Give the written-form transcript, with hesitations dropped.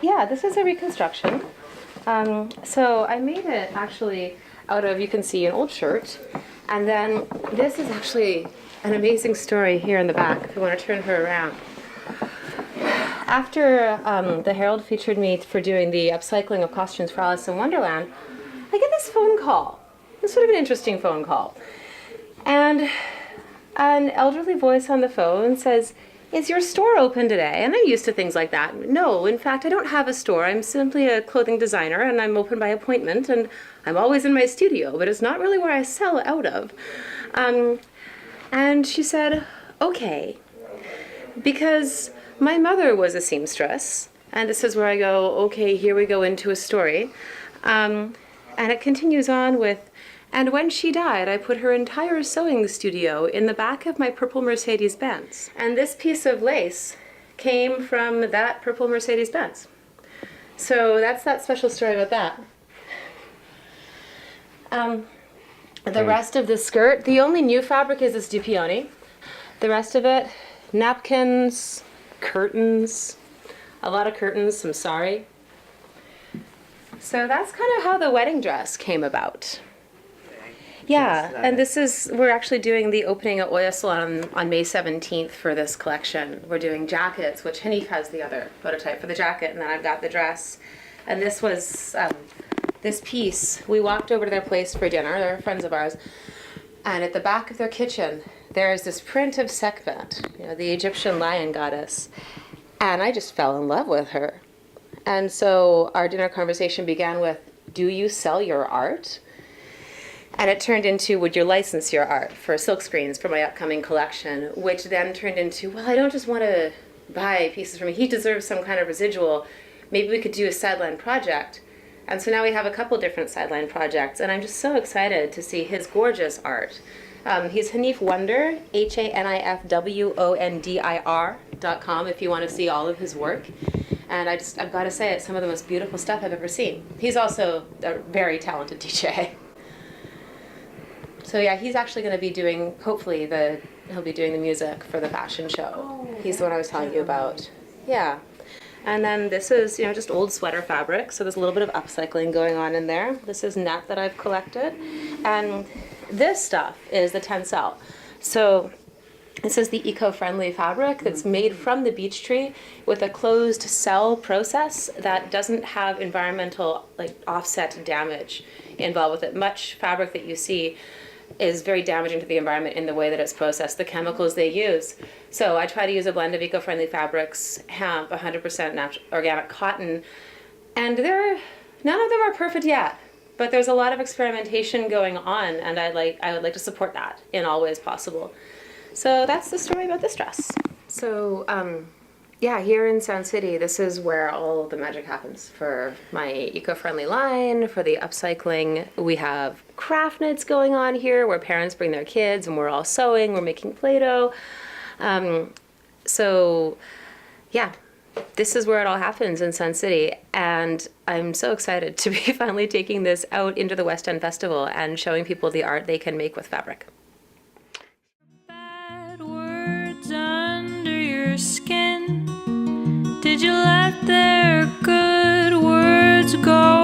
Yeah, this is a reconstruction. So I made it actually out of, you can see, an old shirt. And then this is actually an amazing story here in the back, if you want to turn her around. After the Herald featured me for doing the upcycling of costumes for Alice in Wonderland, I get this phone call. This sort of an interesting phone call. And an elderly voice on the phone says, "Is your store open today?" And I'm used to things like that. No, in fact, I don't have a store. I'm simply a clothing designer, and I'm open by appointment, and I'm always in my studio, but it's not really where I sell out of. And she said, "Okay," because my mother was a seamstress, and this is where I go, okay, here we go into a story. And it continues on with, "And when she died, I put her entire sewing studio in the back of my purple Mercedes-Benz." And this piece of lace came from that purple Mercedes-Benz. So that's that special story about that. The rest of the skirt, the only new fabric is this Dupioni. The rest of it, napkins, curtains, a lot of curtains, some sari. So that's kind of how the wedding dress came about. Yeah, and this is, we're actually doing the opening at Oya Salon on May 17th for this collection. We're doing jackets, which Hanif has the other prototype for the jacket, and then I've got the dress. And this was, this piece, we walked over to their place for dinner, they're friends of ours, and at the back of their kitchen, there's this print of Sekhmet, the Egyptian lion goddess, and I just fell in love with her. And so our dinner conversation began with, "Do you sell your art?" And it turned into, "Would you license your art for silkscreens for my upcoming collection?" Which then turned into, "Well, I don't just want to buy pieces from him. He deserves some kind of residual. Maybe we could do a sideline project." And so now we have a couple different sideline projects, and I'm just so excited to see his gorgeous art. He's Hanif Wonder, HANIFWONDIR.com if you want to see all of his work. And I've got to say, it's some of the most beautiful stuff I've ever seen. He's also a very talented DJ. So yeah, he's actually going to be doing, hopefully, he'll be doing the music for the fashion show. Oh, he's the one I was telling you about. Yeah. And then this is, just old sweater fabric, so there's a little bit of upcycling going on in there. This is net that I've collected. And this stuff is the tencel. So this is the eco-friendly fabric that's made from the beech tree with a closed cell process that doesn't have environmental offset damage involved with it. Much fabric that you see is very damaging to the environment in the way that it's processed, the chemicals they use. So I try to use a blend of eco-friendly fabrics, hemp, 100% organic cotton, and none of them are perfect yet, but there's a lot of experimentation going on, and I would like to support that in all ways possible. So that's the story about this dress. So yeah, here in Sound City, this is where all the magic happens for my eco-friendly line, for the upcycling. We have craft nights going on here where parents bring their kids and we're all sewing, we're making Play-Doh. So yeah, this is where it all happens in Sun City. And I'm so excited to be finally taking this out into the West End Festival and showing people the art they can make with fabric. Bad words under your skin. Did you let their good words go?